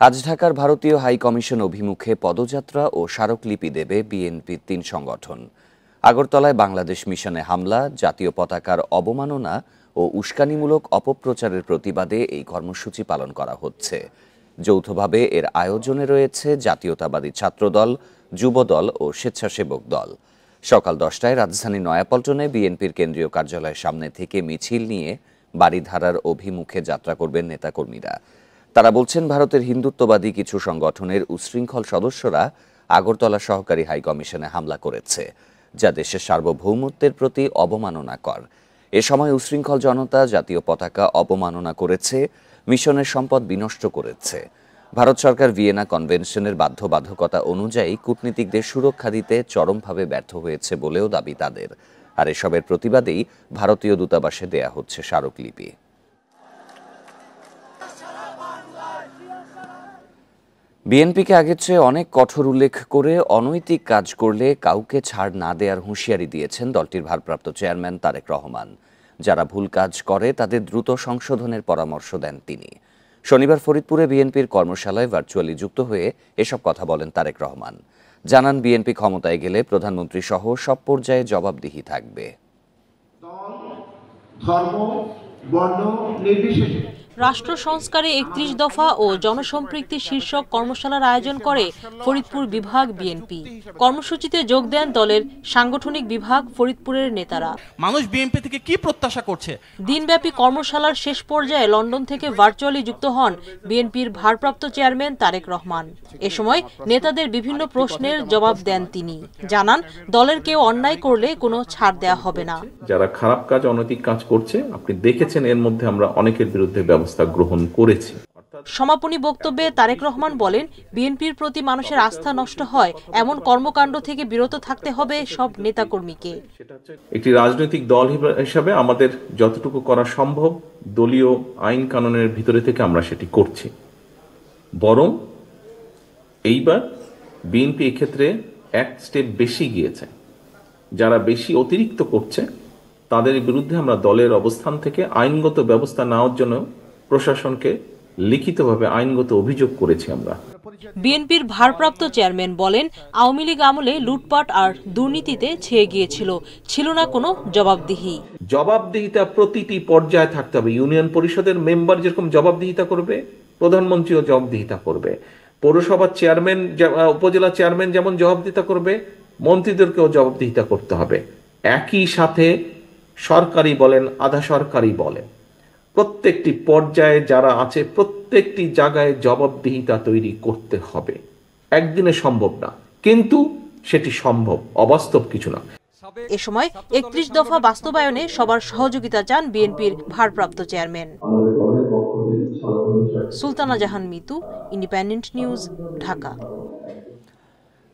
আজ ঢাকার ভারতীয় হাই কমিশন অভিমুখে পদযাত্রা ও স্মারকলিপি দেবে বিএনপির ৩ সংগঠন। আগরতলায় বাংলাদেশ মিশনে হামলা, জাতীয় পতাকার অবমাননা ও উস্কানিমূলক অপপ্রচারের প্রতিবাদে এই কর্মসূচি পালন করা হচ্ছে। যৌথভাবে এর আয়োজনে রয়েছে জাতীয়তাবাদী ছাত্রদল, যুবদল ও স্বেচ্ছাসেবক দল। সকাল 10টায় রাজধানীর নয়াপল্টনে বিএনপির কেন্দ্রীয় কার্যালয়ের সামনে থেকে মিছিল নিয়ে বারিধারার অভিমুখে যাত্রা করবেন নেতাকর্মীরা। তারা বলছেন, ভারতের হিন্দুত্ববাদী কিছু সংগঠনের উচ্ছৃঙ্খল সদস্যরা আগরতলা সহকারী হাইকমিশনে হামলা করেছে, যা দেশের সার্বভৌমত্বের প্রতি অবমাননাকর। এ সময় উচ্ছৃঙ্খল জনতা জাতীয় পতাকা অবমাননা করেছে, মিশনের সম্পদ বিনষ্ট করেছে। ভারত সরকার ভিয়েনা কনভেনশনের বাধ্যবাধকতা অনুযায়ী কূটনীতিকদের সুরক্ষা দিতে চরমভাবে ব্যর্থ হয়েছে বলেও দাবি তাদের। আর এসবের প্রতিবাদেই ভারতীয় দূতাবাসে দেয়া হচ্ছে স্মারকলিপি। বিএনপিকে আগের চেয়ে অনেক কঠোর উল্লেখ করে অনৈতিক কাজ করলে কাউকে ছাড় না দেওয়ার হুঁশিয়ারি দিয়েছেন দলটির ভারপ্রাপ্ত চেয়ারম্যান তারেক রহমান। যারা ভুল কাজ করে তাদের দ্রুত সংশোধনের পরামর্শ দেন তিনি। শনিবার ফরিদপুরে বিএনপির কর্মশালায় ভার্চুয়ালি যুক্ত হয়ে এসব কথা বলেন তারেক রহমান। জানান, বিএনপি ক্ষমতায় গেলে প্রধানমন্ত্রী সহ সব পর্যায়ে জবাবদিহি থাকবে। রাষ্ট্র সংস্কারে ৩১ দফা ও জনসম্পৃক্তি শীর্ষক কর্মশালার আয়োজন করে ফরিদপুর বিভাগ বিএনপি। কর্মসূচিতে যোগ দেন দলের সাংগঠনিক বিভাগ ফরিদপুরের নেতারা। মানুষ বিএনপি থেকে কি প্রত্যাশা করছে? দিনব্যাপী কর্মশালার শেষ পর্যায়ে লন্ডন থেকে ভার্চুয়ালি যুক্ত হন বিএনপির ভারপ্রাপ্ত চেয়ারম্যান তারেক রহমান। এ সময় নেতাদের বিভিন্ন প্রশ্নের জবাব দেন তিনি। জানান, দলের কেউ অন্যায় করলে কোনো ছাড় দেয়া হবে না। যারা খারাপ কাজ, অনৈতিক কাজ করছে, আপনি দেখেছেন এর মধ্যে আমরা অনেকের বিরুদ্ধে ব্যবস্থা গ্রহণ করেছি। সমাপনী বক্তব্যে তারেক রহমান বলেন, বিএনপির প্রতি মানুষের আস্থা নষ্ট হয় এমন কর্মকাণ্ড থেকে বিরত থাকতে হবে সব নেতাকর্মীকে। একটি রাজনৈতিক দল হিসাবে আমাদের যতটুকু করা সম্ভব দলীয় আইন কানুনের ভিতরে থেকে আমরা সেটি করছি। বরং এইবার বিএনপি এক্ষেত্রে এক স্টেপ বেশি গিয়েছে। যারা বেশি অতিরিক্ত করছে তাদের বিরুদ্ধে আমরা দলের অবস্থান থেকে আইনগত ব্যবস্থা নেওয়ার জন্য প্রশাসনকে লিখিতভাবে আইনগত অভিযোগ করেছি আমরা। বিএনপির ভারপ্রাপ্ত চেয়ারম্যান বলেন, আওয়ামী লীগ আমলে লুটপাট আর দুর্নীতিতে ছেয়ে গিয়েছিল, ছিল না কোনো জবাবদিহি। জবাবদিহিতা প্রতিটি পর্যায়ে থাকতে হবে। ইউনিয়ন পরিষদের মেম্বার যেরকম জবাবদিহিতা করবে, প্রধানমন্ত্রীও জবাবদিহিতা করবে। পৌরসভার চেয়ারম্যান, উপজেলা চেয়ারম্যান যেমন জবাবদিহিতা করবে, মন্ত্রীদেরকেও জবাবদিহিতা করতে হবে। একই সাথে সরকারি বলেন, আধা সরকারি বলেন, প্রত্যেকটি পর্যায়ে যারা আছে প্রত্যেকটি জায়গায় জবাবদিহিতা তৈরি করতে হবে। একদিনে সম্ভব না, কিন্তু সেটি সম্ভব, অবাস্তব কিছু না। এ সময় ৩১ দফা বাস্তবায়নে সবার সহযোগিতা চান বিএনপির ভারপ্রাপ্ত চেয়ারম্যান। সুলতানা জাহান মিতু, ইন্ডিপেন্ডেন্ট নিউজ, ঢাকা।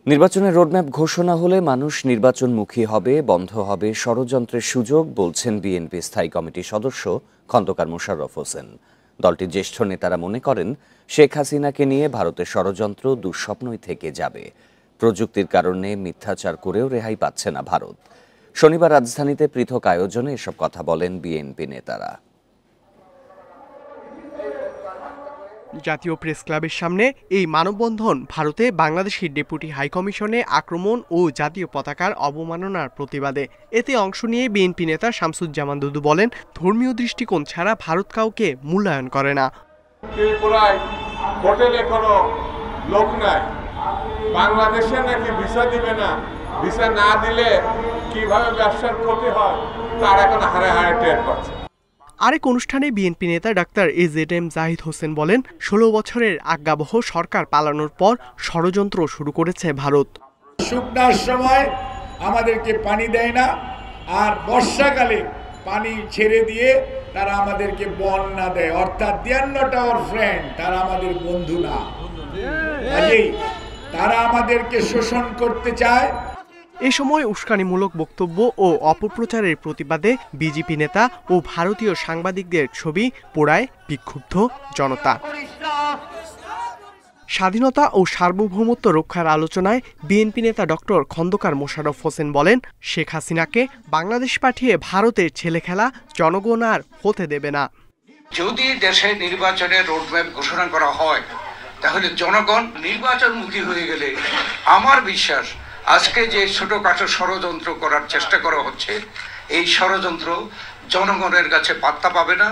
নির্বাচনের রোডম্যাপ ঘোষণা হলে মানুষ নির্বাচনমুখী হবে, বন্ধ হবে ষড়যন্ত্রের সুযোগ, বলছেন বিএনপি স্থায়ী কমিটির সদস্য খন্দকার মোশাররফ হোসেন। দলটির জ্যেষ্ঠ নেতারা মনে করেন, শেখ হাসিনাকে নিয়ে ভারতের ষড়যন্ত্র দুঃস্বপ্নই থেকে যাবে। প্রযুক্তির কারণে মিথ্যাচার করেও রেহাই পাচ্ছে না ভারত। শনিবার রাজধানীতে পৃথক আয়োজনে এসব কথা বলেন বিএনপি নেতারা। জাতীয় প্রেস ক্লাবের সামনে এই মানববন্ধন ভারতে বাংলাদেশের ডেপুটি হাইকমিশনে আক্রমণ ও জাতীয় পতাকার অবমাননার প্রতিবাদে। এতে অংশ নিয়ে বিএনপি নেতা শামসুজ্জামান দুদু বলেন, ধর্মীয় দৃষ্টিকোণ ছাড়া ভারত কাউকে মূল্যায়ন করে না। ত্রিপুরায় হোটেলে কোনো লোক নাই, বাংলাদেশে নাকি ভিসা দিবে না, ভিসা না দিলে কিভাবে ব্যবসার ক্ষতি হয় তার এখন হারে হারে টের পাচ্ছে। আরেক অনুষ্ঠানে বিএনপি নেতা ডাক্তার AZM জাহিদ হোসেন বলেন, 16 বছরের আজ্ঞাবহ সরকার পালানোর পর ষড়যন্ত্র শুরু করেছে ভারত। শুকনার সময় আমাদেরকে পানি দেয় না, আর বর্ষাকালে পানি ছেড়ে দিয়ে তারা আমাদেরকে বন্যা দেয়, অর্থাৎ they are not our friend, তারা আমাদের বন্ধু না। কাজেই তারা আমাদেরকে শোষণ করতে চায়। এ সময় উস্কানিমূলক বক্তব্য ও অপপ্রচারের প্রতিবাদে বিজেপি নেতা ও ভারতীয় সাংবাদিকদের ছবি পোড়ায় বিক্ষুব্ধ জনতা। স্বাধীনতা ও সার্বভৌমত্ব রক্ষার আলোচনায় বিএনপি নেতা ডক্টর খন্দকার মোশাররফ হোসেন বলেন, শেখ হাসিনাকে বাংলাদেশ পাঠিয়ে ভারতের ছেলেখেলা জনগণ আর হতে দেবে না। যদি দেশে নির্বাচনের রোডম্যাপ ঘোষণা করা হয় তাহলে জনগণ নির্বাচনমুখী হয়ে গেলে আমার বিশ্বাস আজকে যে ছোটখাটো ষড়যন্ত্র করার চেষ্টা করা হচ্ছে এই ষড়যন্ত্র জনগণের কাছে পাত্তা পাবে না।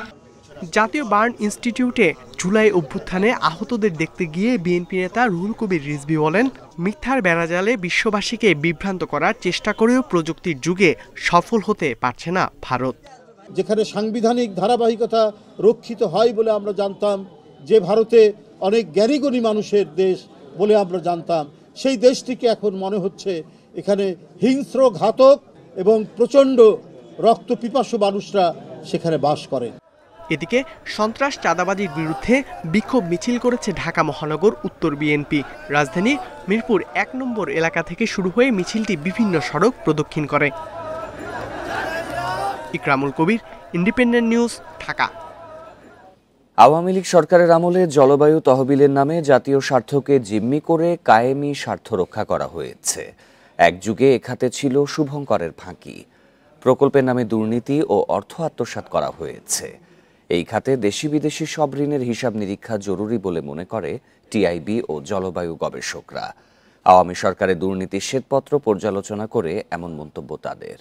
জাতীয় বার্ন ইনস্টিটিউটে জুলাই অভ্যুত্থানে আহতদের দেখতে গিয়ে বিএনপি নেতা রুহুল কবির রিজভী বলেন, মিথ্যার বেড়াজালে বিশ্ববাসীকে বিভ্রান্ত করার চেষ্টা করেও প্রযুক্তির যুগে সফল হতে পারছে না ভারত। যেখানে সাংবিধানিক ধারাবাহিকতা রক্ষিত হয় বলে আমরা জানতাম, যে ভারতে অনেক জ্ঞানীগুণী মানুষের দেশ বলে আমরা জানতাম, সেই দেশটিকে এখন মনে হচ্ছে এখানে হিংস্র, ঘাতক এবং প্রচণ্ড রক্তপিপাসু মানুষরা সেখানে বাস করে। এদিকে সন্ত্রাস চাঁদাবাজির বিরুদ্ধে বিক্ষোভ মিছিল করেছে ঢাকা মহানগর উত্তর বিএনপি। রাজধানীর মিরপুর ১ নম্বর এলাকা থেকে শুরু হয়ে মিছিলটি বিভিন্ন সড়ক প্রদক্ষিণ করে। ইকরামুল কবির, ইন্ডিপেন্ডেন্ট নিউজ, ঢাকা। আওয়ামী লীগ সরকারের আমলে জলবায়ু তহবিলের নামে জাতীয় স্বার্থকে জিম্মি করে কায়েমি স্বার্থ রক্ষা করা হয়েছে। এক যুগে এ খাতে ছিল শুভঙ্করের ফাঁকি। প্রকল্পের নামে দুর্নীতি ও অর্থ আত্মসাৎ করা হয়েছে। এই খাতে দেশি বিদেশি সব ঋণের হিসাব নিরীক্ষা জরুরি বলে মনে করে টিআইবি ও জলবায়ু গবেষকরা। আওয়ামী সরকারের দুর্নীতির শ্বেতপত্র পর্যালোচনা করে এমন মন্তব্য তাদের।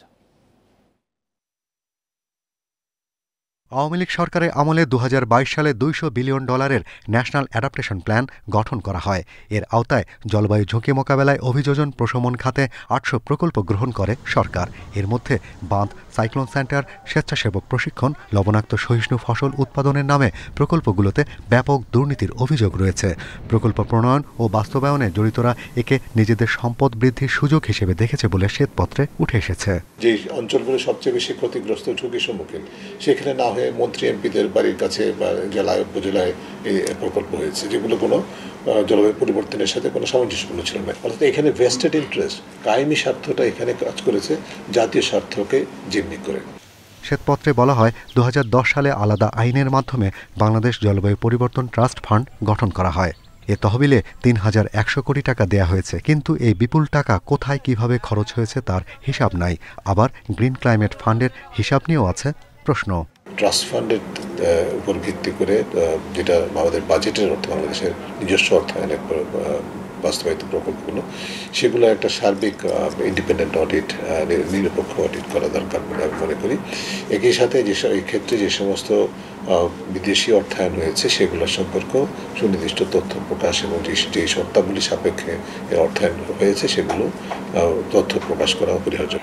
আওয়ামী লীগ সরকারের আমলে ২০২২ সালে $200 বিলিয়ন ন্যাশনাল অ্যাডাপ্টেশন প্ল্যান গঠন করা হয়। এর আওতায় জলবায়ু ঝুঁকি মোকাবেলায় অভিযোজন প্রশমন খাতে ৮০০ প্রকল্প গ্রহণ করে সরকার। এর মধ্যে বাঁধ, সাইক্লোন সেন্টার, স্বেচ্ছাসেবক প্রশিক্ষণ, লবণাক্ত সহিষ্ণু ফসল উৎপাদনের নামে প্রকল্পগুলোতে ব্যাপক দুর্নীতির অভিযোগ রয়েছে। প্রকল্প প্রণয়ন ও বাস্তবায়নে জড়িতরা একে নিজেদের সম্পদ বৃদ্ধির সুযোগ হিসেবে দেখেছে বলে শ্বেতপত্রে উঠে এসেছে। যে অঞ্চলগুলো সবচেয়ে বেশি ক্ষতিগ্রস্ত, ঝুঁকির সম্মুখীন, সেখানে না মন্ত্রী এমপিদের বাড়ির কাছে বা জেলায় উপজেলায় এই প্রকল্প হয়েছে, যেগুলো কোনো জলবায়ু পরিবর্তনের সাথে কোনো সামঞ্জস্যপূর্ণ ছিল না। অর্থাৎ এখানে ভেস্টেড ইন্টারেস্ট, কায়েমি স্বার্থটা এখানে কাজ করেছে জাতীয় স্বার্থকে জিম্মি করে। শ্বেতপত্রে বলা হয় ২০১০ সালে আলাদা আইনের মাধ্যমে বাংলাদেশ জলবায়ু পরিবর্তন ট্রাস্ট ফান্ড গঠন করা হয়। এ তহবিলে ৩,১০০ কোটি টাকা দেয়া হয়েছে, কিন্তু এই বিপুল টাকা কোথায় কিভাবে খরচ হয়েছে তার হিসাব নাই। আবার গ্রিন ক্লাইমেট ফান্ডের হিসাব নিয়েও আছে প্রশ্ন। ট্রাস্ট ফান্ডের উপর ভিত্তি করে, যেটা আমাদের বাজেটের অর্থে বাংলাদেশের নিজস্ব অর্থায়নের বাস্তবায়িত প্রকল্পগুলো, সেগুলো একটা সার্বিক ইন্ডিপেন্ডেন্ট অডিট, নিরপেক্ষ অডিট করা দরকার বলে আমি মনে করি। একই সাথে এই ক্ষেত্রে যে সমস্ত বিদেশি অর্থায়ন হয়েছে সেগুলোর সম্পর্কেও সুনির্দিষ্ট তথ্য প্রকাশ এবং যে শর্তাবলী সাপেক্ষে অর্থায়ন হয়েছে সেগুলো তথ্য প্রকাশ করা অপরিহার্য।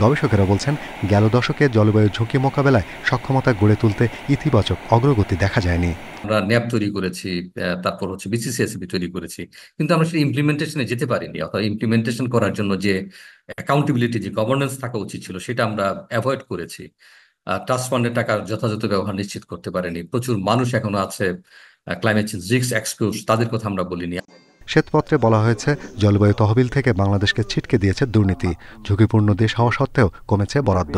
গবেষকেরা বলছেন, গেল দশকে জলবায়ু ঝুঁকি মোকাবেলায় সক্ষমতা গড়ে তুলতে ইতিবাচক অগ্রগতি দেখা যায়নি। আমরা ন্যাপ তৈরি করেছি, তারপর বিসিসিএসবি তৈরি করেছি, কিন্তু আমরা সেটা ইমপ্লিমেন্টেশনে যেতে পারিনি। অর্থাৎ ইমপ্লিমেন্টেশন করার জন্য যে অ্যাকাউন্টেবিলিটি, যে গভর্নেন্স থাকা উচিত ছিল, সেটা আমরা অ্যাভয়েড করেছি। ট্রাস্ট ফান্ডের টাকার যথাযথ ব্যবহার নিশ্চিত করতে পারেনি। প্রচুর মানুষ এখনো আছে ক্লাইমেট চেঞ্জ রিস্ক এক্সপোজ, তাদের কথা আমরা বলিনি। শ্বেতপত্রে বলা হয়েছে, জলবায়ু তহবিল থেকে বাংলাদেশকে ছিটকে দিয়েছে দুর্নীতি। ঝুঁকিপূর্ণ দেশ হওয়া সত্ত্বেও কমেছে বরাদ্দ।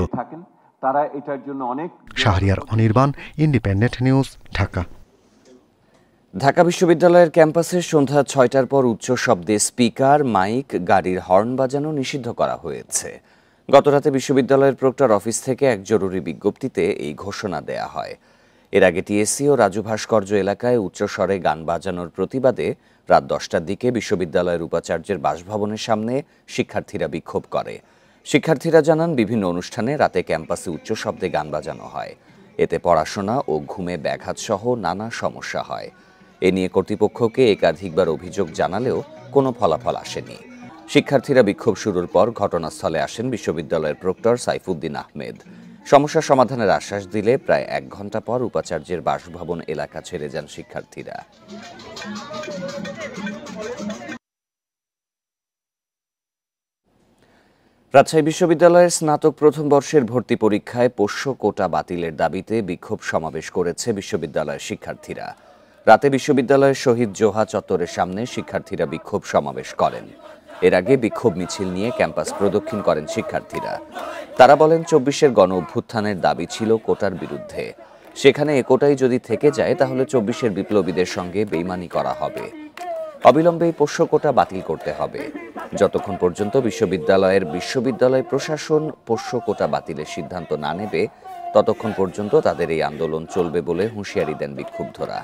Shahriar Anirban, independent news, Dhaka. ঢাকা বিশ্ববিদ্যালয়ের ক্যাম্পাসে সন্ধ্যা ৬টার পর উচ্চ শব্দে স্পিকার, মাইক, গাড়ির হর্ন বাজানো নিষিদ্ধ করা হয়েছে। গতরাতে বিশ্ববিদ্যালয়ের প্রক্টর অফিস থেকে এক জরুরি বিজ্ঞপ্তিতে এই ঘোষণা দেয়া হয়। এর আগে টিএসসি ও রাজু ভাস্কর্য এলাকায় উচ্চস্বরে গান বাজানোর প্রতিবাদে রাত ১০টার দিকে বিশ্ববিদ্যালয়ের উপাচার্যের বাসভবনের সামনে শিক্ষার্থীরা বিক্ষোভ করে। শিক্ষার্থীরা জানান, বিভিন্ন অনুষ্ঠানে রাতে ক্যাম্পাসে উচ্চ শব্দে গান বাজানো হয়। এতে পড়াশোনা ও ঘুমে ব্যাঘাত সহ নানা সমস্যা হয়। এ নিয়ে কর্তৃপক্ষকে একাধিকবার অভিযোগ জানালেও কোনো ফলাফল আসেনি। শিক্ষার্থীরা বিক্ষোভ শুরুর পর ঘটনাস্থলে আসেন বিশ্ববিদ্যালয়ের প্রক্টর সাইফুদ্দিন আহমেদ। সমস্যা সমাধানের আশ্বাস দিলে প্রায় ১ ঘণ্টা পর উপাচার্যের বাসভবন এলাকা ছেড়ে যান শিক্ষার্থীরা। রাজশাহী বিশ্ববিদ্যালয়ের স্নাতক প্রথম বর্ষের ভর্তি পরীক্ষায় পোষ্য কোটা বাতিলের দাবিতে বিক্ষোভ সমাবেশ করেছে বিশ্ববিদ্যালয়ের শিক্ষার্থীরা। রাতে বিশ্ববিদ্যালয়ের শহীদ জোহা চত্বরের সামনে শিক্ষার্থীরা বিক্ষোভ সমাবেশ করেন। এর আগে বিক্ষোভ মিছিল নিয়ে ক্যাম্পাস প্রদক্ষিণ করেন শিক্ষার্থীরা। তারা বলেন, ২৪-এর গণ অভ্যুত্থানের দাবি ছিল কোটার বিরুদ্ধে। সেখানে এ কোটাই যদি থেকে যায় তাহলে ২৪-এর বিপ্লবীদের সঙ্গে বেইমানি করা হবে। অবিলম্বে পোষ্য কোটা বাতিল করতে হবে। যতক্ষণ পর্যন্ত বিশ্ববিদ্যালয় প্রশাসন পোষ্য কোটা বাতিলের সিদ্ধান্ত না নেবে, ততক্ষণ পর্যন্ত তাদের এই আন্দোলন চলবে বলে হুঁশিয়ারি দেন বিক্ষুব্ধরা।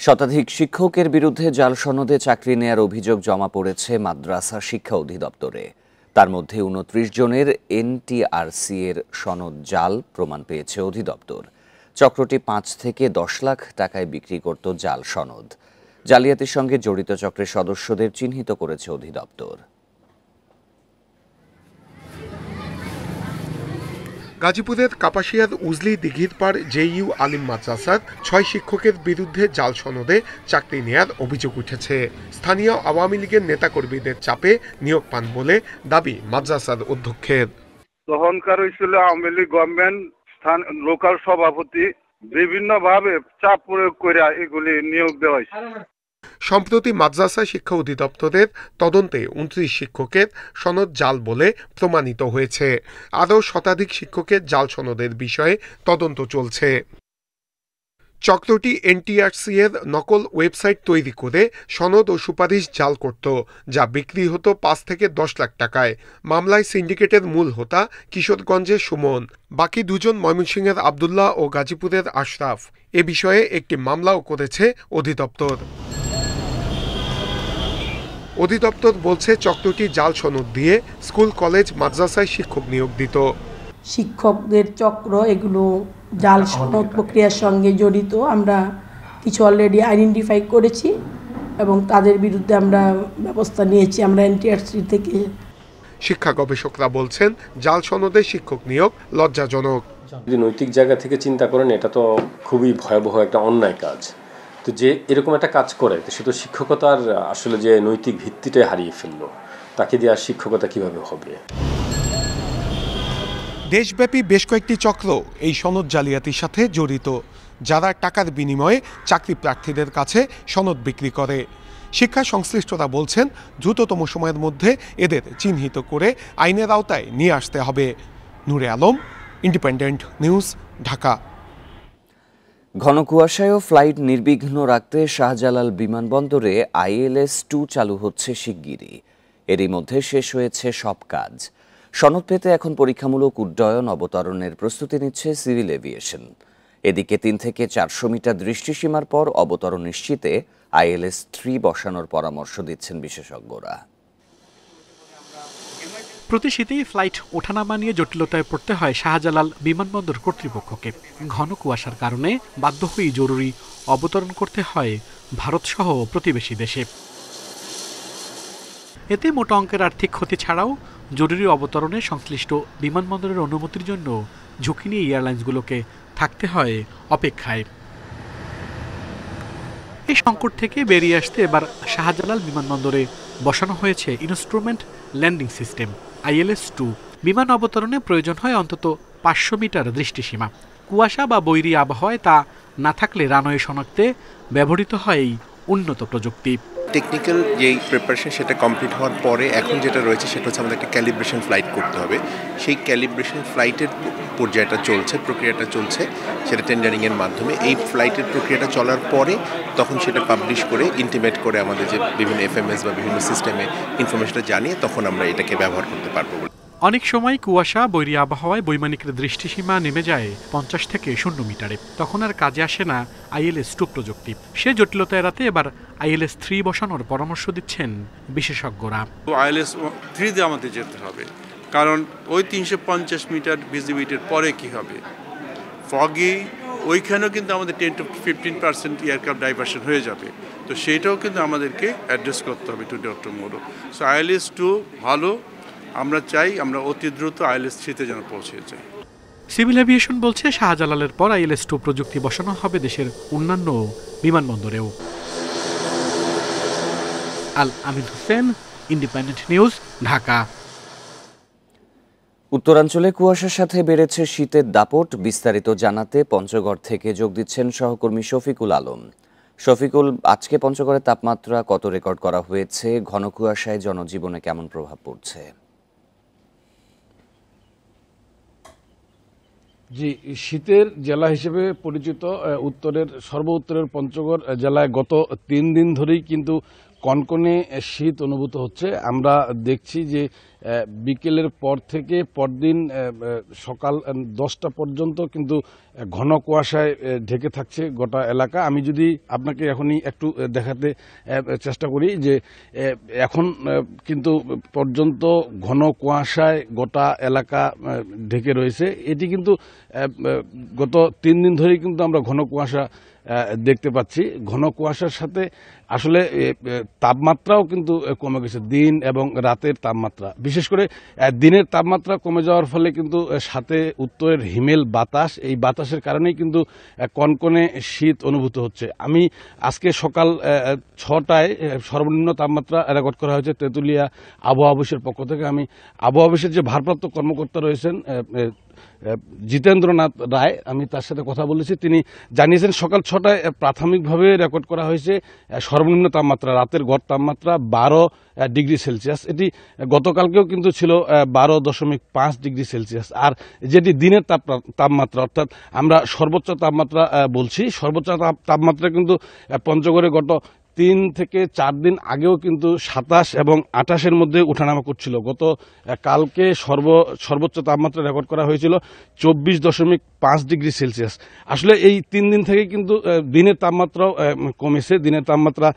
শতাধিক শিক্ষকের বিরুদ্ধে জাল সনদে চাকরি নেয়ার অভিযোগ জমা পড়েছে মাদ্রাসা শিক্ষা অধিদপ্তরে। তার মধ্যে 29 জনের এনটিআরসি এর সনদ জাল প্রমাণ পেয়েছে অধিদপ্তর। চক্রটি 5 থেকে 10 লাখ টাকায় বিক্রি করত জাল সনদ। জালিয়াতির সঙ্গে জড়িত চক্রের সদস্যদের চিহ্নিত করেছে অধিদপ্তর। গাজীপুরের কাপাসিয়ার উজলি দিঘির পাড় জেইউ আলিম মাদ্রাসার 6 শিক্ষকের বিরুদ্ধে জাল সনদে চাকরি নেয়ার অভিযোগ উঠেছে। স্থানীয় আওয়ামী লীগের নেতাকর্মীদের চাপে নিয়োগ পান বলে দাবি মাদ্রাসার অধ্যক্ষের। তখনকার হয়েছিল আওয়ামী লীগ গভর্নমেন্ট স্থান লোকাল সভাপতি বিভিন্নভাবে চাপ প্রয়োগ করে এগুলি নিয়োগ দেওয়া হয়েছে। সম্প্রতি মাদ্রাসা শিক্ষা অধিদপ্তরের তদন্তে 29 শিক্ষকের সনদ জাল বলে প্রমাণিত হয়েছে। আরও শতাধিক শিক্ষকের জাল সনদের বিষয়ে তদন্ত চলছে। চক্রটি এনটিআরসি এর নকল ওয়েবসাইট তৈরি করে সনদ ও সুপারিশ জাল করত, যা বিক্রি হতো 5 থেকে 10 লাখ টাকায়। মামলায় সিন্ডিকেটের মূল হোতা কিশোরগঞ্জের সুমন, বাকি দুজন ময়মনসিংহের আব্দুল্লাহ ও গাজীপুরের আশরাফ। এ বিষয়ে একটি মামলাও করেছে অধিদপ্তর। অধিদপ্তর বলছে চক্রটি জাল সনদ দিয়ে স্কুল কলেজ মাদ্রাসায় শিক্ষক নিয়োগ দিত। শিক্ষকদের চক্র এগুলো জাল সনদ প্রক্রিয়ার সঙ্গে জড়িত আমরা কিছু অলরেডি আইডেন্টিফাই করেছি এবং তাদের বিরুদ্ধে আমরা ব্যবস্থা নিয়েছি আমরা এনটিআরসি থেকে। শিক্ষা গবেষকরা বলছেন জাল সনদে শিক্ষক নিয়োগ লজ্জাজনক। যদি নৈতিক জায়গা থেকে চিন্তা করেন এটা তো খুবই ভয়াবহ একটা অন্যায় কাজ। তো যে এরকম একটা কাজ করে সে তো শিক্ষকতার আসলে যে নৈতিক ভিত্তিটাই হারিয়ে ফেললো, তাকে দিয়ে আর শিক্ষকতা কিভাবে হবে? দেশব্যাপী বেশ কয়েকটি চক্র এই সনদ জালিয়াতির সাথে জড়িত, যারা টাকার বিনিময়ে চাকরি প্রার্থীদের কাছে সনদ বিক্রি করে। শিক্ষা সংশ্লিষ্টরা বলছেন দ্রুততম সময়ের মধ্যে এদের চিহ্নিত করে আইনের আওতায় নিয়ে আসতে হবে। নূরে আলম, ইন্ডিপেন্ডেন্ট নিউজ, ঢাকা। ঘন কুয়াশায়ও ফ্লাইট নির্বিঘ্ন রাখতে শাহজালাল বিমানবন্দরে ILS-2 চালু হচ্ছে শিগগিরই। এরই মধ্যে শেষ হয়েছে সব কাজ। সনদ পেতে এখন পরীক্ষামূলক উড্ডয়ন অবতরণের প্রস্তুতি নিচ্ছে সিভিল এভিয়েশন। এদিকে 3 থেকে 400 মিটার দৃষ্টিসীমার পর অবতরণ নিশ্চিতে ILS-3 বসানোর পরামর্শ দিচ্ছেন বিশেষজ্ঞরা। প্রতি শীতেই ফ্লাইট ওঠানামা নিয়ে জটিলতায় পড়তে হয় শাহজালাল বিমানবন্দর কর্তৃপক্ষকে। ঘন কুয়াশার কারণে বাধ্য হয়েই জরুরি অবতরণ করতে হয় ভারতসহ প্রতিবেশী দেশে। এতে মোটা অঙ্কের আর্থিক ক্ষতি ছাড়াও জরুরি অবতরণে সংশ্লিষ্ট বিমানবন্দরের অনুমতির জন্য ঝুঁকি নিয়ে এয়ারলাইন্সগুলোকে থাকতে হয় অপেক্ষায়। এই সংকট থেকে বেরিয়ে আসতে এবার শাহজালাল বিমানবন্দরে বসানো হয়েছে ইনস্ট্রুমেন্ট ল্যান্ডিং সিস্টেম ILS-2। বিমান অবতরণে প্রয়োজন হয় অন্তত 500 মিটার দৃষ্টিসীমা। কুয়াশা বা বৈরী আবহাওয়ায় তা না থাকলে রানওয়ে শনাক্তে ব্যবহৃত হয় এই উন্নত প্রযুক্তি। টেকনিক্যাল যেই প্রিপারেশন সেটা কমপ্লিট হওয়ার পরে এখন যেটা রয়েছে সেটা হচ্ছে আমাদের একটা ক্যালিব্রেশন ফ্লাইট করতে হবে। সেই ক্যালিব্রেশন ফ্লাইটের পর্যায়টা চলছে, প্রক্রিয়াটা চলছে, সেটা টেন্ডারিংয়ের মাধ্যমে। এই ফ্লাইটের প্রক্রিয়াটা চলার পরে তখন সেটা পাবলিশ করে ইন্টিমেট করে আমাদের যে বিভিন্ন FMS বা বিভিন্ন সিস্টেমে ইনফরমেশনটা জানিয়ে তখন আমরা এটাকে ব্যবহার করতে পারবো। অনেক সময় কুয়াশা বৈরী আবহাওয়ায় বৈমানিকের দৃষ্টিসীমা নেমে যায় 50 থেকে 0 মিটারে। তখন আর কাজে আসে না ILS-2 প্রযুক্তি। সে জটিলতা এড়াতে এবার ILS-3 বসানোর পরামর্শ দিচ্ছেন বিশেষজ্ঞরা। ILS-3 দিয়ে আমাদের যেতে হবে, কারণ ওই 350 মিটার ভিজিবিলিটির পরে কি হবে, ফগি, ওইখানেও কিন্তু আমাদের 10 to 15% এয়ারক্রাফট ডাইভার্সন হয়ে যাবে। তো সেইটাও কিন্তু আমাদেরকে অ্যাড্রেস করতে হবে today or tomorrow. So ILS-2 ভালো, আমরা চাই আমরা অতি দ্রুত ILS-3 যেন পৌঁছে যাই। সিভিল এভিয়েশন বলছে শাহজালালের পর ILS-2 প্রযুক্তি বসানো হবে দেশের অন্যান্য বিমানবন্দরেও। আল আমিন হোসেন, ইন্ডিপেন্ডেন্ট নিউজ, ঢাকা। উত্তরাঞ্চলে কুয়াশার সাথে বেড়েছে শীতের দাপট। বিস্তারিত জানাতে পঞ্চগড় থেকে যোগ দিচ্ছেন সহকর্মী শফিকুল আলম। শফিকুল, আজকে পঞ্চগড়ে তাপমাত্রা কত রেকর্ড করা হয়েছে? ঘন কুয়াশায় জনজীবনে কেমন প্রভাব পড়ছে? জি, শীতের জেলা হিসেবে পরিচিত উত্তরের সর্ব উত্তরের পঞ্চগড় জেলায় গত 3 দিন ধরেই কিন্তু কনকনে শীত অনুভূত হচ্ছে। আমরা দেখছি যে বিকেলের পর থেকে পরদিন সকাল 10টা পর্যন্ত কিন্তু ঘন কুয়াশায় ঢেকে থাকছে গোটা এলাকা। আমি যদি আপনাকে এখনই একটু দেখাতে চেষ্টা করি যে এখন কিন্তু পর্যন্ত ঘন কুয়াশায় গোটা এলাকা ঢেকে রয়েছে। এটি কিন্তু গত 3 দিন ধরেই কিন্তু আমরা ঘন কুয়াশা দেখতে পাচ্ছি। ঘন কুয়াশার সাথে আসলে তাপমাত্রাও কিন্তু কমে গেছে, দিন এবং রাতের তাপমাত্রা। বিশেষ করে দিনের তাপমাত্রা কমে যাওয়ার ফলে কিন্তু সাথে উত্তরের হিমেল বাতাস, এই বাতাসের কারণেই কিন্তু কনকনে শীত অনুভূত হচ্ছে। আমি আজকে সকাল 6টায় সর্বনিম্ন তাপমাত্রা রেকর্ড করা হয়েছে তেঁতুলিয়া আবহাওয়া অফিসের পক্ষ থেকে। আমি আবহাওয়া অফিসের যে ভারপ্রাপ্ত কর্মকর্তা রয়েছেন জিতেন্দ্রনাথ রায়, আমি তার সাথে কথা বলেছি। তিনি জানিয়েছেন সকাল 6টায় প্রাথমিকভাবে রেকর্ড করা হয়েছে সর্বনিম্ন তাপমাত্রা, রাতের গড় তাপমাত্রা 12 ডিগ্রি সেলসিয়াস। এটি গতকালকেও কিন্তু ছিল 12.5 ডিগ্রি সেলসিয়াস। আর যেটি দিনের তাপমাত্রা অর্থাৎ আমরা সর্বোচ্চ তাপমাত্রা বলছি, সর্বোচ্চ তাপমাত্রা কিন্তু পঞ্চগড়ে গত 3 থেকে 4 দিন আগেও কিন্তু 27 এবং 28-এর মধ্যে ওঠানামা করছিল। গত কালকে সর্বোচ্চ তাপমাত্রা রেকর্ড করা হয়েছিল 24.5 ডিগ্রি সেলসিয়াস। আসলে এই 3 দিন থেকে কিন্তু দিনের তাপমাত্রাও কমেছে। দিনের তাপমাত্রা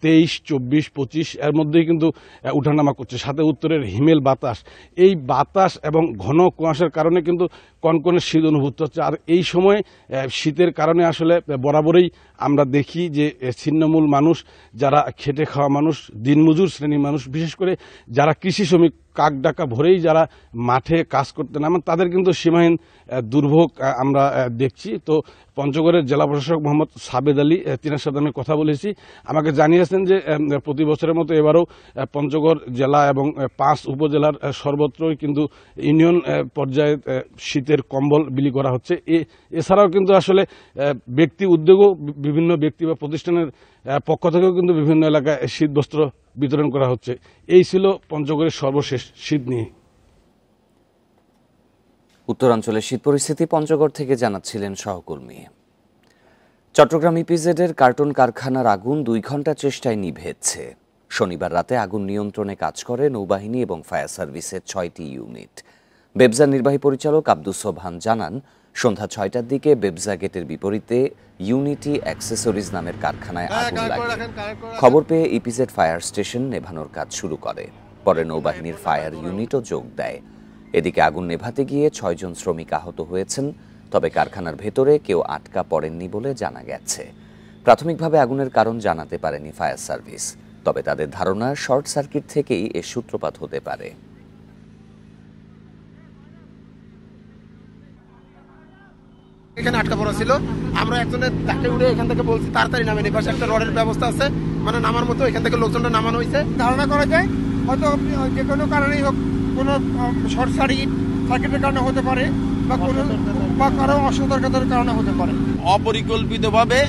23, 24, 25 এর মধ্যেই কিন্তু ওঠানামা করছে, সাথে উত্তরের হিমেল বাতাস। এই বাতাস এবং ঘন কুয়াশার কারণে কিন্তু কনকনে শীত অনুভূত হচ্ছে। আর এই সময় শীতের কারণে আসলে বরাবরই আমরা দেখি যে ছিন্নমূল মানুষ, যারা খেটে খাওয়া মানুষ, দিনমজুর শ্রেণীর মানুষ, বিশেষ করে যারা কৃষি শ্রমিক, কাক ডাকা ভোরেই যারা মাঠে কাজ করতে নামেন, তাদের কিন্তু সীমাহীন দুর্ভোগ আমরা দেখছি। তো পঞ্চগড়ের জেলা প্রশাসক মোহাম্মদ সাবেদ আলী, তিনার সাথে আমি কথা বলেছি। আমাকে জানিয়েছেন যে প্রতি বছরের মতো এবারও পঞ্চগড় জেলা এবং 5 উপজেলার সর্বত্রই কিন্তু ইউনিয়ন পর্যায়ে শীতের কম্বল বিলি করা হচ্ছে। এছাড়াও কিন্তু আসলে ব্যক্তি উদ্যোগও বিভিন্ন ব্যক্তি বা প্রতিষ্ঠানের পক্ষ থেকেও কিন্তু বিভিন্ন এলাকায় শীত বস্ত্র বিতরণ করা হচ্ছে। এই ছিল পঞ্চগড়ের সর্বশেষ শীত নিয়ে। উত্তরাঞ্চলের শীত পরিস্থিতি পঞ্চগড় থেকে জানাচ্ছিলেন সহকর্মী। চট্টগ্রাম ইপিজেডের কার্টুন কারখানার আগুন 2 ঘন্টা চেষ্টায় নিভেছে। শনিবার রাতে আগুন নিয়ন্ত্রণে কাজ করে নৌবাহিনী এবং ফায়ার সার্ভিসের 6টি ইউনিট। বেবজা নির্বাহী পরিচালক আব্দুস সোবহান জানান, সন্ধ্যা 6টার দিকে বেবজা গেটের বিপরীতে ইউনিটি অ্যাক্সেসরিজ নামের কারখানায় আগুন লাগে। খবর পেয়ে ইপিজেড ফায়ার স্টেশন নেভানোর কাজ শুরু করে। পরে নৌবাহিনীর ফায়ার ইউনিটও যোগ দেয়। এদিকে আগুন নেভাতে গিয়ে 6 জন শ্রমিক আহত হয়েছেন, তবে কারখানার ভেতরে কেউ আটকা পড়েননি বলে জানা গেছে। প্রাথমিকভাবে আগুনের কারণ জানাতে পারেনি ফায়ার সার্ভিস, তবে তাদের ধারণা শর্ট সার্কিট থেকেই এর সূত্রপাত হতে পারে। এখানে আটকা পড়া ছিল, আমরা একজনের ধাক্কা উঠে এখান থেকে বলছি তাড়াতাড়ি নামেন, পাশে একটা রডের ব্যবস্থা আছে, মানে নামার মতো এখান থেকে লোকজনটা নামানো হয়েছে। ধারণা করা যায় হয়তো যে কোনো কারণেই হোক, কোনো শর্ট সার্কিটের কারণে হতে পারে বা কারো অসতর্কতার কারণে হতে পারে। অপরিকল্পিতভাবে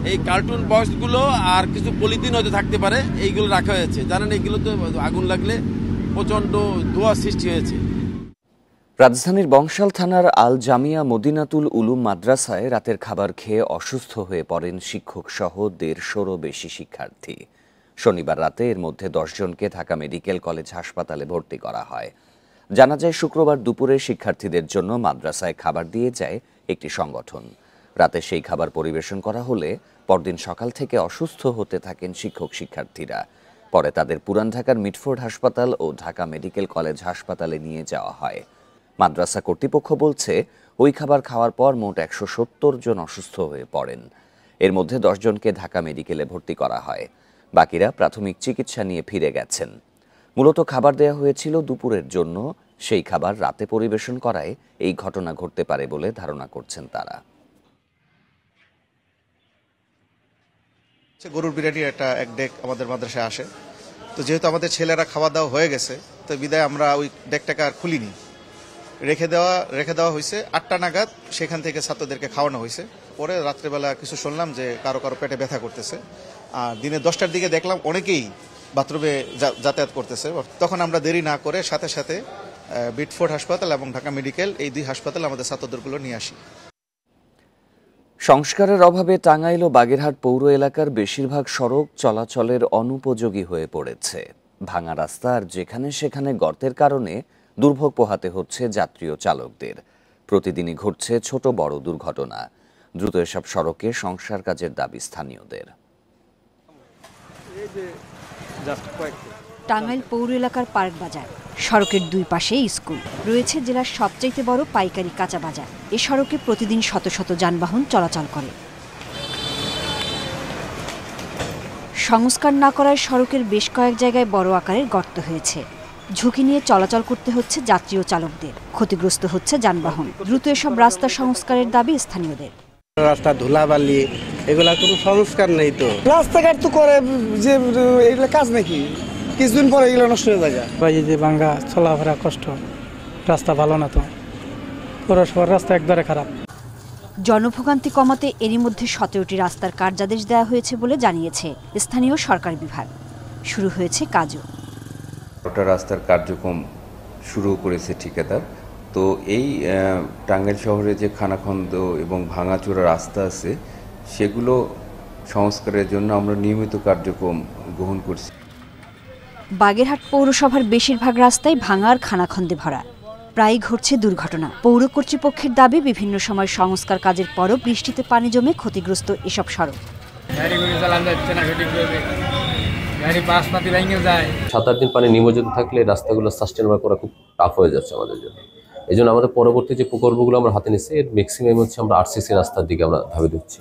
এই কার্টুন বক্সগুলো আর কিছু পলিথিন হয়তো থাকতে পারে, এইগুলো রাখা হয়েছে। জানেন এইগুলো তো আগুন লাগলে প্রচন্ড ধোঁয়া সৃষ্টি হয়েছে। রাজধানীর বংশাল থানার আল জামিয়া মদিনাতুল উলুম মাদ্রাসায় রাতের খাবার খেয়ে অসুস্থ হয়ে পড়েন শিক্ষক সহ 150-রও বেশি শিক্ষার্থী। শনিবার রাতে এর মধ্যে 10 জনকে ঢাকা মেডিকেল কলেজ হাসপাতালে ভর্তি করা হয়। জানা যায়, শুক্রবার দুপুরে শিক্ষার্থীদের জন্য মাদ্রাসায় খাবার দিয়ে যায় একটি সংগঠন। রাতে সেই খাবার পরিবেশন করা হলে পরদিন সকাল থেকে অসুস্থ হতে থাকেন শিক্ষক শিক্ষার্থীরা। পরে তাদের পুরান ঢাকার মিটফোর্ড হাসপাতাল ও ঢাকা মেডিকেল কলেজ হাসপাতালে নিয়ে যাওয়া হয়। মাদ্রাসা কর্তৃপক্ষ বলছে, ওই খাবার খাওয়ার পর মোট 170 জন অসুস্থ হয়ে পড়েন। এর মধ্যে 10 জনকে ঢাকা মেডিকেলে ভর্তি করা হয়। বাকিরা প্রাথমিক চিকিৎসা নিয়ে ফিরে গেছেন। মূলত খাবার দেয়া হয়েছিল দুপুরের জন্য, সেই খাবার রাতে পরিবেশন করায় এই ঘটনা ঘটতে পারে বলে ধারণা করছেন তারা। গরুর বিরিয়ানির এক ডেক আমাদের মাদ্রাসায় আসে, তো যেহেতু আমাদের ছেলেরা খাওয়া দাওয়া হয়ে গেছে, তো বিদায় আমরা ওই ডেকটাকে আর খুলিনি, রেখে দেওয়া হয়েছে। 8টা নাগাদ সেখান থেকে ছাত্রদেরকে খাওয়ানো হয়েছে। পরে রাত্রেবেলা কিছু শুনলাম যে কারো পেটে ব্যথা করতেছে, আর দিনে 10টার দিকে দেখলাম অনেকেই বাথরুমে যাতায়াত করতেছে। তখন আমরা দেরি না করে সাথে সাথে মিটফোর্ড হাসপাতাল এবং ঢাকা মেডিকেল, এই 2 হাসপাতাল আমাদের ছাত্রদেরগুলো নিয়ে আসি। সংস্কারের অভাবে টাঙ্গাইল ও বাগেরহাট পৌর এলাকার বেশিরভাগ সড়ক চলাচলের অনুপযোগী হয়ে পড়েছে। ভাঙা রাস্তা আর যেখানে সেখানে গর্তের কারণে দুর্ভোগ পোহাতে হচ্ছে যাত্রী ও চালকদের। প্রতিদিনই ঘটছে ছোট বড় দুর্ঘটনা। দ্রুত এসব সড়কে সংস্কার কাজের দাবি স্থানীয়দের। টাঙ্গাইল পৌর এলাকার পার্ক বাজার, সড়কের দুই পাশে স্কুল, রয়েছে জেলার সবচাইতে বড় পাইকারি কাঁচা বাজার। এ সড়কে প্রতিদিন শত শত যানবাহন চলাচল করে। সংস্কার না করায় সড়কের বেশ কয়েক জায়গায় বড় আকারের গর্ত হয়েছে। ঝুঁকি নিয়ে চলাচল করতে হচ্ছে যাত্রী ও চালকদের, ক্ষতিগ্রস্ত হচ্ছে যানবাহন। দ্রুত এসব রাস্তা সংস্কারের দাবি স্থানীয়দের। রাস্তা ধুলাবালি এগুলা কোনো সংস্কার নেই, তো রাস্তাঘাট তো করে যে এগুলো কাজ নাকি, কিছুদিন পরে এগুলো নষ্ট হয়ে যায়। যে ভাঙ্গা চলাফেরা কষ্ট, রাস্তা ভালো না, তো পৌরসভার রাস্তা একবারে খারাপ। জনভোগান্তি কমাতে এরই মধ্যে 17টি রাস্তার কার্যাদেশ দেওয়া হয়েছে বলে জানিয়েছে স্থানীয় সরকার বিভাগ। শুরু হয়েছে কাজও। রাস্তার কার্যক্রম শুরু করেছে ঠিকাদার। তো এই টাঙ্গাইল শহরে যে খানাখন্দ এবং ভাঙাচোরা রাস্তা আছে সেগুলো সংস্কারের জন্য আমরা নিয়মিত কার্যক্রম গ্রহণ করছি। বাগেরহাট পৌরসভার বেশিরভাগ রাস্তায় ভাঙার খানাখন্দে ভরা, প্রায়ই ঘটছে দুর্ঘটনা। পৌর কর্তৃপক্ষের দাবি বিভিন্ন সময় সংস্কার কাজের পরও বৃষ্টিতে পানি জমে ক্ষতিগ্রস্ত এসব সড়ক। 7-8 দিন পানি নিমজ্জিত থাকলে রাস্তাগুলো সাস্টেনেবল করা খুব টাফ হয়ে যাচ্ছে আমাদের জন্য। এই জন্য আমাদের পরবর্তী যে প্রকল্পগুলো আমরা হাতে নিচ্ছি এর ম্যাক্সিমাম হচ্ছে আমরা আরসিসি রাস্তার দিকে আমরা ধাবিত হচ্ছি,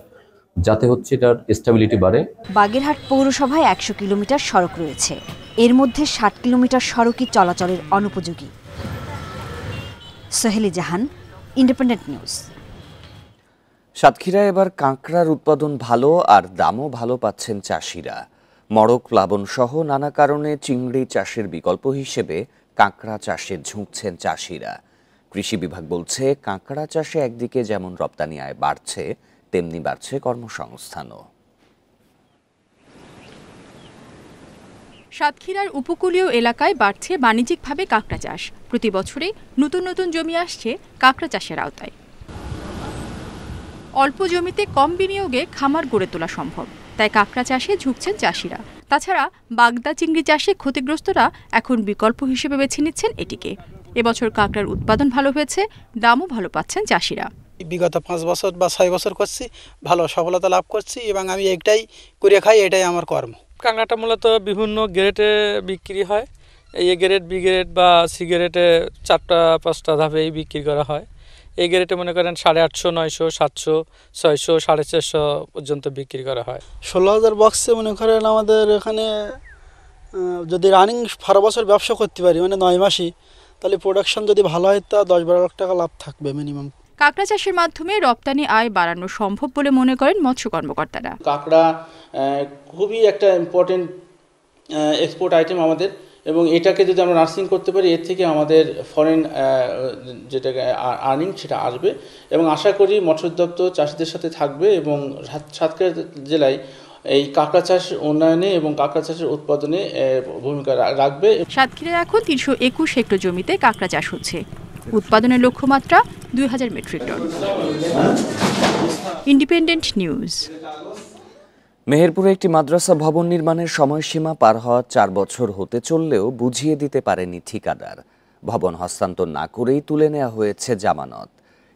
যাতে হচ্ছে এটার স্টেবিলিটি বাড়ে। বাগেরহাট পৌরসভায় 100 কিলোমিটার সড়ক রয়েছে, এর মধ্যে 60 কিলোমিটার সড়কই চলাচলের অনুপযোগী। সোহেলি জাহান, ইন্ডিপেন্ডেন্ট নিউজ। সাতক্ষীরায় এবার কাঁকড়ার উৎপাদন ভালো আর দামও ভালো পাচ্ছেন চাষিরা। মড়ক প্লাবন সহ নানা কারণে চিংড়ি চাষের বিকল্প হিসেবে কাঁকড়া চাষে ঝুঁকছেন চাষিরা। কৃষি বিভাগ বলছে কাঁকড়া চাষে একদিকে যেমন রপ্তানি আয় বাড়ছে, তেমনি বাড়ছে কর্মসংস্থানও। সাতক্ষীরার উপকূলীয় এলাকায় বাড়ছে বাণিজ্যিকভাবে কাঁকড়া চাষ। প্রতি বছরে নতুন নতুন জমি আসছে কাঁকড়া চাষের আওতায়। অল্প জমিতে কম বিনিয়োগে খামার গড়ে তোলা সম্ভব, তাই কাঁকড়া চাষে ঝুঁকছেন চাষিরা। তাছাড়া বাগদা চিংড়ি চাষে ক্ষতিগ্রস্তরা এখন বিকল্প হিসেবে বেছে নিচ্ছেন এটিকে। এবছর কাঁকড়ার উৎপাদন ভালো হয়েছে, দামও ভালো পাচ্ছেন চাষিরা। বিগত 5 বছর বা 6 বছর করছি, ভালো সফলতা লাভ করছি এবং আমি একটাই করে খাই, এটাই আমার কর্ম। কাঁকড়াটা মূলত বিভিন্ন গ্রেডে বিক্রি হয়। এই গ্রেড, বি গ্রেড বা সি গ্রেডে 4টা-5টা ধাপেই বিক্রি করা হয়। এই গ্রেডে মনে করেন 850, 900, 700, 600, 450 পর্যন্ত বিক্রি করা হয়। 16,000 বক্সে মনে করেন আমাদের এখানে যদি রানিং 12 বছর ব্যবসা করতে পারি, মানে 9 মাসই, তাহলে প্রোডাকশন যদি ভালো হয় তা 10-12 লাখ টাকা লাভ থাকবে মিনিমাম। কাঁকড়া চাষের মাধ্যমে রপ্তানি আয় বাড়ানো সম্ভব বলে মনে করেন মৎস্য কর্মকর্তারা। কাঁকড়া খুবই একটা ইম্পর্টেন্ট এক্সপোর্ট আইটেম আমাদের, এবং এটাকে যদি আমরা নার্সিং করতে পারি এর থেকে আমাদের ফরেন যেটাকে আর্নিং সেটা আসবে, এবং আশা করি মৎস্য দপ্তর চাষিদের সাথে থাকবে এবং সাতক্ষীরা জেলায় এই কাঁকড়া চাষ উন্নয়নে এবং কাঁকড়া চাষের উৎপাদনে ভূমিকা রাখবে। সাতক্ষীরায় এখন 321 হেক্টর জমিতে কাঁকড়া চাষ হচ্ছে। উৎপাদনের লক্ষ্যমাত্রা 2000 মেট্রিক টন। Independent news. মেহেরপুরে একটি মাদ্রাসা ভবন নির্মাণের সময়সীমা পার হওয়া 4 বছর হতে চললেও বুঝিয়ে দিতে পারেনি ঠিকাদার। ভবন হস্তান্তর না করেই তুলে নেওয়া হয়েছে জামানত।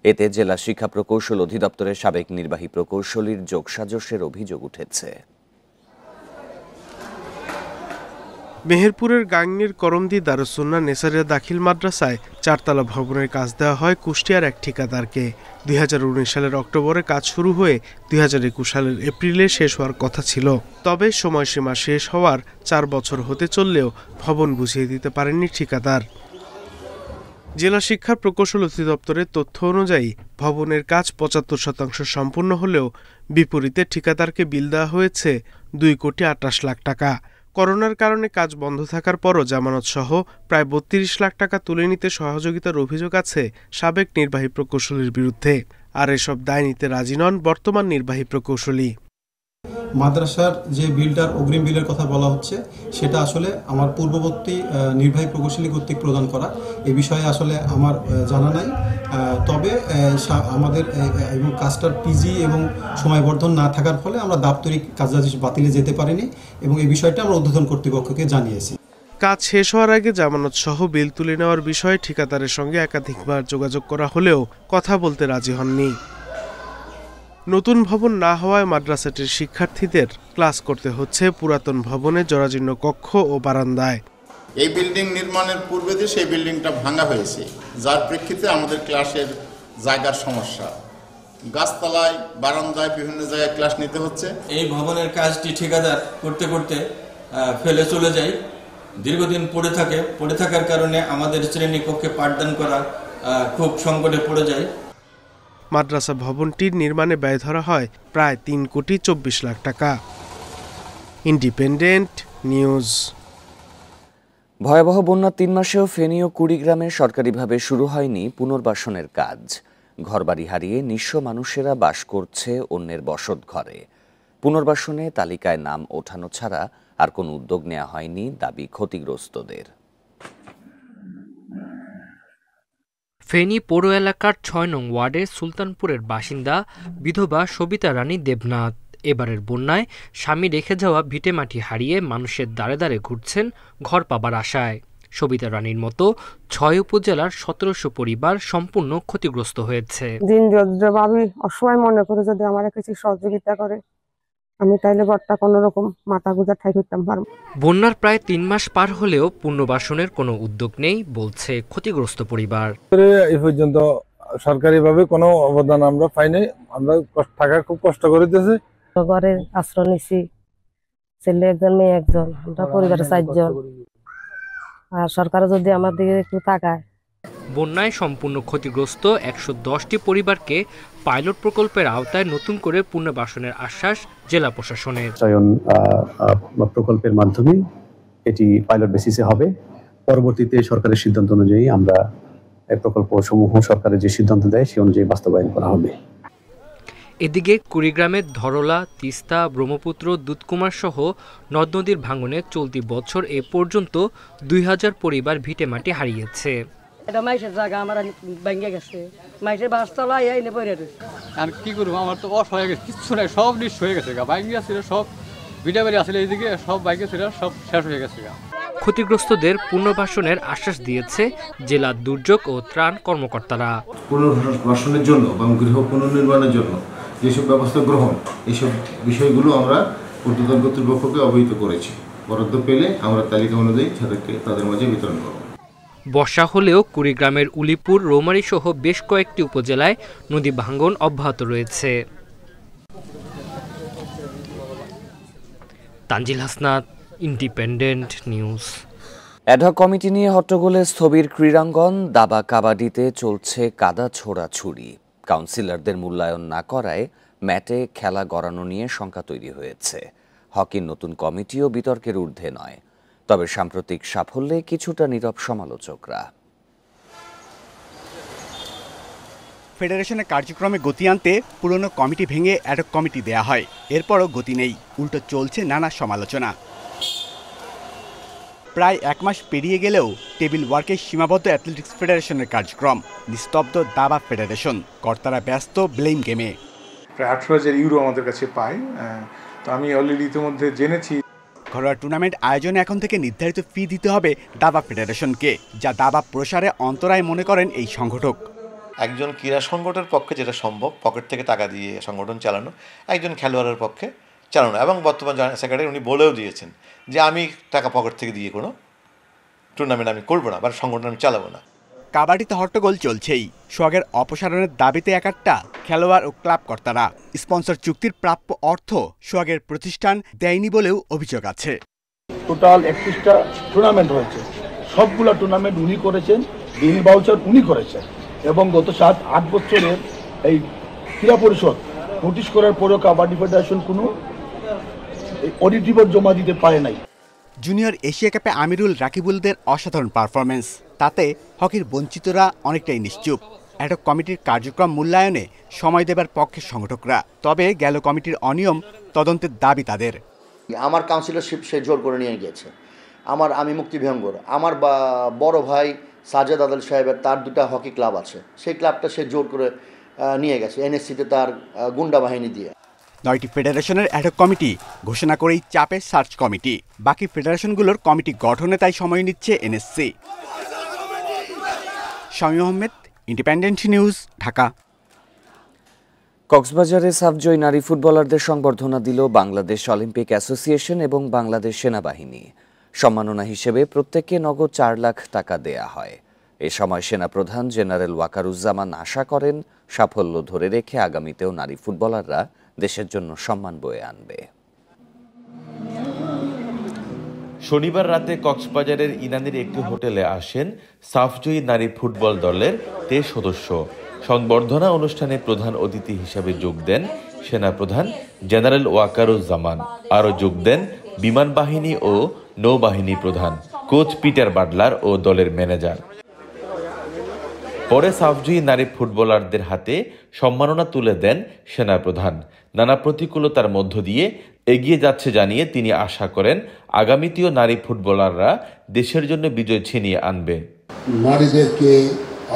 এতে জেলা শিক্ষা প্রকৌশল অধিদপ্তরের সাবেক নির্বাহী প্রকৌশলীর যোগসাজশের অভিযোগ উঠেছে। মেহেরপুরের গাংনীর করমদি দারুসুন্নাহ নেসারিয়া দাখিল মাদ্রাসায় 4তলা ভবনের কাজ দেওয়া হয় কুষ্টিয়ার এক ঠিকাদারকে। 2019 সালের অক্টোবরে কাজ শুরু হয়ে 2021 সালের এপ্রিলে শেষ হওয়ার কথা ছিল। তবে সময়সীমা শেষ হওয়ার 4 বছর হতে চললেও ভবন বুঝিয়ে দিতে পারেননি ঠিকাদার। জেলা শিক্ষা প্রকৌশল অধিদপ্তরের তথ্য অনুযায়ী ভবনের কাজ 75% সম্পূর্ণ হলেও বিপরীতে ঠিকাদারকে বিল দেওয়া হয়েছে 2,28 লাখ টাকা। করোনার কারণে কাজ বন্ধ থাকার পরও জামানত সহ প্রায় 32 লাখ টাকা তুলে নিতে সহযোগিতার অভিযোগ আছে সাবেক নির্বাহী প্রকৌশলীর বিরুদ্ধে। আর এসব দায় নিতে রাজি নন বর্তমান নির্বাহী প্রকৌশলী। মাদ্রাসার যে বিলটার অগ্রিম বিলের কথা বলা হচ্ছে সেটা আসলে আমার পূর্ববর্তী নির্বাহী প্রকৌশলী কর্তৃক প্রদান করা, এ বিষয়ে আসলে আমার জানা নাই। তবে আমাদের এবং কাজটার পিজি এবং সময়বর্ধন না থাকার ফলে আমরা দাপ্তরিক কার্যাদেশ বাতিলে যেতে পারিনি এবং এই বিষয়টা আমরা ঊর্ধ্বতন কর্তৃপক্ষকে জানিয়েছি। কাজ শেষ হওয়ার আগে জামানত সহ বিল তুলে নেওয়ার বিষয়ে ঠিকাদারের সঙ্গে একাধিকবার যোগাযোগ করা হলেও কথা বলতে রাজি হননি। নতুন ভবন না হওয়ায় মাদ্রাসাটির শিক্ষার্থীদের ক্লাস করতে হচ্ছে পুরাতন ভবনে জরাজীর্ণ কক্ষ ও বারান্দায়। এই বিল্ডিং নির্মাণের পূর্বে যে সেই বিল্ডিংটা ভাঙা হয়েছে, যার প্রেক্ষিতে আমাদের ক্লাসের জায়গার সমস্যা। গাছতলায়, বারান্দায়, বিভিন্ন জায়গায় ক্লাস নিতে হচ্ছে। এই ভবনের কাজটি ঠিকাদার করতে করতে ফেলে চলে যায়, দীর্ঘদিন পড়ে থাকার কারণে আমাদের শ্রেণীকক্ষে পাঠদান করা খুব সংকটে পড়ে যায়। মাদ্রাসা ভবনটির নির্মাণে ব্যয় ধরা হয় প্রায় 3,24 লাখ টাকা। Independent news. ভয়াবহ বন্যার 3 মাসেও ফেনী ও কুড়িগ্রামে সরকারিভাবে শুরু হয়নি পুনর্বাসনের কাজ। ঘরবাড়ি হারিয়ে নিঃস্ব মানুষেরা বাস করছে অন্যের বসত ঘরে। পুনর্বাসনে তালিকায় নাম ওঠানো ছাড়া আর কোনো উদ্যোগ নেওয়া হয়নি, দাবি ক্ষতিগ্রস্তদের। ফেনী পৌর এলাকার ৬ নং ওয়ার্ডের সুলতানপুরের বাসিন্দা বিধবা সবিতা রানী দেবনাথ এবারের বন্যায় স্বামী রেখে যাওয়া ভিটেমাটি হারিয়ে মানুষের দ্বারে দ্বারে ঘুরছেন ঘর পাবার আশায়। সবিতা রানীর মতো ৬ উপজেলার ১৭০০ পরিবার সম্পূর্ণ ক্ষতিগ্রস্ত হয়েছে। দিন আমি অসময় মনে করে যদি আমার কিছু সহযোগিতা করে আমি তাইলে ঘরটা কোনো রকম মাথা গুঁজা ঠাই করতাম পারবো। বন্যার প্রায় ৩ মাস পার হলেও পুনর্বাসনের কোনো উদ্যোগ নেই বলছে ক্ষতিগ্রস্ত পরিবার। এই পর্যন্ত সরকারিভাবে কোনো অবদান আমরা পাইনি। আমরা থাকার খুব কষ্ট করিতেছি। ঘরের আশ্রয় নিছি, ছেলে একজন মেয়ে একজন, আমরা পরিবারে 4 জন। আর সরকার যদি আমার দিকে একটু তাকায়। বন্যায় সম্পূর্ণ ক্ষতিগ্রস্ত ১১০টি পরিবারকে পাইলট প্রকল্পের আওতায় নতুন করে পুনর্বাসনের আশ্বাস জেলা প্রশাসনের। প্রকল্পের মাধ্যমে এটি পাইলট বেসিসে হবে। পরবর্তীতে সরকারের সিদ্ধান্ত অনুযায়ী আমরা এই প্রকল্প সমূহ সরকারের যে সিদ্ধান্ত দেয় সেই অনুযায়ী বাস্তবায়ন করা হবে। এদিকে কুড়িগ্রামের ধরলা, তিস্তা, ব্রহ্মপুত্র, দুধকুমার সহ নদ নদীর ভাঙনে চলতি বছর এ পর্যন্ত ২,০০০ পরিবার ভিটেমাটি হারিয়েছে। এটা মাইশের জায়গা আমার ভেঙে গেছে, মাইশের বাসতলা এনে পড়ে রয়েছে। আর কি করবো, আমার তো অস হয়ে গেছে, কিচ্ছু নাই, সব নিঃস্ব হয়ে গেছে। বাইকে ছিল সব, ভিটাবাড়ি আসলে এইদিকে সব বাইকে ছিল, সব শেষ হয়ে গেছে। ক্ষতিগ্রস্তদের পুনর্বাসনের আশ্বাস দিয়েছে জেলা দুর্যোগ ও ত্রাণ কর্মকর্তারা। পুনর্বাসনের জন্য এবং গৃহ পুনর্নির্মাণের জন্য যেসব ব্যবস্থা গ্রহণ, এইসব বিষয়গুলো আমরা ঊর্ধ্বতন কর্তৃপক্ষকে অবহিত করেছি। বরাদ্দ পেলে আমরা তালিকা অনুযায়ী তাদের মাঝে বিতরণ করব। বর্ষা হলেও কুড়িগ্রামের উলিপুর, রৌমারী সহ বেশ কয়েকটি উপজেলায় নদী ভাঙন অব্যাহত রয়েছে। Tanzil Hasnat, independent news. Ad hoc committee নিয়ে হট্টগোলে স্থবির ক্রীড়াঙ্গন। দাবা কাবাডিতে চলছে কাদা ছোড়াছুড়ি। কাউন্সিলরদের মূল্যায়ন না করায় ম্যাটে খেলা গড়ানো নিয়ে শঙ্কা তৈরি হয়েছে। হকির নতুন কমিটিও বিতর্কের ঊর্ধ্বে নয়, তবে সাম্প্রতিক সাফল্যে কিছুটা নীরব সমালোচকরা। ফেডারেশনের কার্যক্রমে গতি আনতে পুরনো কমিটি ভেঙে অ্যাডহক কমিটি দেয়া হয়, এরপরও গতি নেই, উল্টো চলছে নানা সমালোচনা। প্রায় 1 মাস পেরিয়ে গেলেও টেবিল ওয়ার্কে সীমাবদ্ধ অ্যাথলেটিক্স ফেডারেশনের কার্যক্রম, নিস্তব্ধ দাবা ফেডারেশন, কর্তারা ব্যস্ত ব্লেম গেমে। প্রায় 18,000 ইউরো আমাদের কাছে পায়, তো আমি অলরেডি ইতিমধ্যে জেনেছি। ঘরোয়া টুর্নামেন্ট আয়োজনে এখন থেকে নির্ধারিত ফি দিতে হবে দাবা ফেডারেশনকে, যা দাবা প্রসারে অন্তরায় মনে করেন এই সংগঠক। একজন ক্রীড়া সংগঠনের পক্ষে যেটা সম্ভব পকেট থেকে টাকা দিয়ে সংগঠন চালানো, একজন খেলোয়াড়ের পক্ষে চালানো। এবং বর্তমান জয়েন্ট সেক্রেটারি উনি বলেও দিয়েছেন যে আমি টাকা পকেট থেকে দিয়ে কোনো টুর্নামেন্ট আমি করবো না বা সংগঠন আমি চালাবো না। কাবাডিতে হট্টগোল চলছেই। সোহাগের অপসারণের দাবিতে একাট্টা খেলোয়াড় ও ক্লাব কর্তারা। স্পন্সর চুক্তির প্রাপ্য অর্থ সোহাগের প্রতিষ্ঠান দেয়নি বলেও অভিযোগ আছে। টোটাল 31টা টুর্নামেন্ট হয়েছে, সবগুলো টুর্নামেন্ট উনি করেছেন, বিল ভাউচার উনি করেছেন, এবং গত 7-8 বছরের এই ক্রীড়া পরিষদ নোটিশ করার পরেও কাবাডি ফেডারেশন কোনো অডিট রিপোর্ট জমা দিতে পারে নাই। জুনিয়র এশিয়া কাপে আমিরুল রাকিবুলদের অসাধারণ পারফরমেন্স, তাতে হকির বঞ্চিতরা অনেকটাই নিশ্চুপ। অ্যাডহক কমিটির কার্যক্রম মূল্যায়নে সময় দেবার পক্ষে সংগঠকরা, তবে গেল কমিটির অনিয়ম তদন্তের দাবি তাদের। আমার কাউন্সিলরশিপ সে জোর করে নিয়ে গিয়েছে, আমি মুক্তিবিহঙ্গর, আমার বড় ভাই সাজেদ আদল সাহেবের তার 2টা হকি ক্লাব আছে, সেই ক্লাবটা সে জোর করে নিয়ে গেছে এনএসসিতে তার গুন্ডা বাহিনী দিয়ে। 9টি ফেডারেশনের অ্যাডহক কমিটি ঘোষণা করেই চাপে সার্চ কমিটি। বাকি ফেডারেশনগুলোর কমিটি গঠনে তাই সময় নিচ্ছে NSC. Shamim Ahmed, independent news, Dhaka. কক্সবাজারে সাবজয়ী নারী ফুটবলারদের সংবর্ধনা দিল বাংলাদেশ অলিম্পিক অ্যাসোসিয়েশন এবং বাংলাদেশ সেনাবাহিনী। সম্মাননা হিসেবে প্রত্যেককে নগদ 4 লাখ টাকা দেয়া হয়। এ সময় সেনাপ্রধান জেনারেল ওয়াকারুজ্জামান আশা করেন সাফল্য ধরে রেখে আগামীতেও নারী ফুটবলাররা দেশের জন্য সম্মান বয়ে আনবে। শনিবার রাতে কক্সবাজারের ইনানির একটি হোটেলে আসেন সাফজয়ী নারী ফুটবল দলের 23 সদস্য। সংবর্ধনা অনুষ্ঠানে প্রধান অতিথি হিসাবে যোগ দেন সেনাপ্রধান জেনারেল ওয়াকারুজ্জামান। আরও যোগ দেন বিমান বাহিনী ও নৌবাহিনী প্রধান, কোচ পিটার বাটলার ও দলের ম্যানেজার। পরে সাফজয়ী নারী ফুটবলারদের হাতে সম্মাননা তুলে দেন সেনাপ্রধান। নানা প্রতিকূলতার মধ্য দিয়ে এগিয়ে যাচ্ছে জানিয়ে তিনি আশা করেন আগামীতেও নারী ফুটবলাররা দেশের জন্য বিজয় ছিনিয়ে আনবে। নারীদেরকে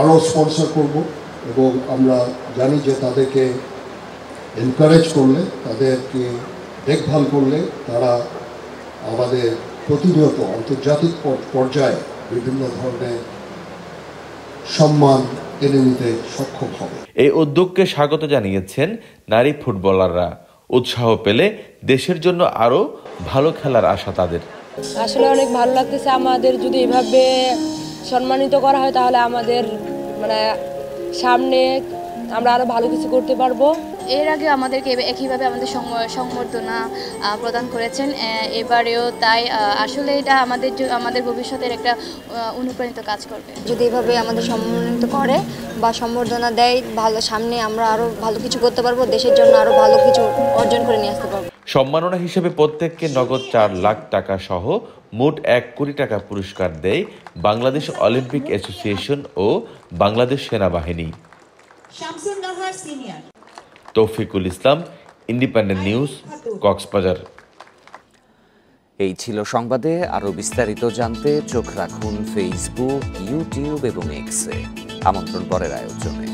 আরও স্পন্সর করব এবং আমরা জানি যে তাদেরকে এনকারেজ করলে, তাদেরকে দেখভাল করলে তারা আমাদের প্রতিনিয়ত আন্তর্জাতিক পর্যায়ে বিভিন্ন ধরনের সম্মান এনে নিতে সক্ষম হবে। এই উদ্যোগকে স্বাগত জানিয়েছেন নারী ফুটবলাররা। উৎসাহ পেলে দেশের জন্য আরো ভালো খেলার আশা তাদের। আসলে অনেক ভালো লাগতেছে। আমাদের যদি এভাবে সম্মানিত করা হয় তাহলে আমাদের সামনে আমরা আরো ভালো কিছু করতে পারবো। এর আগে আমাদেরকে একইভাবে আমাদের সংবর্ধনা প্রদান করেছেন, এবারেও তাই। আসলে এটা আমাদের ভবিষ্যতের একটা অনুপ্রাণিত কাজ করবে। যদি এভাবে আমাদের সম্মানিত করে বা সম্বর্ধনা দেয়, ভালো সামনে আমরা আরো ভালো কিছু করতে পারবো, দেশের জন্য আরো ভালো কিছু অর্জন করে নিয়ে আসতে পারবো। সম্মাননা হিসেবে প্রত্যেককে নগদ 4 লাখ টাকা সহ মোট 1 কোটি টাকা পুরস্কার দেয় বাংলাদেশ অলিম্পিক অ্যাসোসিয়েশন ও বাংলাদেশ সেনাবাহিনী। তৌফিকুল ইসলাম, ইন্ডিপেন্ডেন্ট নিউজ, কক্সবাজার। এই ছিল সংবাদে। আরো বিস্তারিত জানতে চোখ রাখুন ফেসবুক, ইউটিউব এবং এক্সে। আমন্ত্রণ পরের আয়োজনে।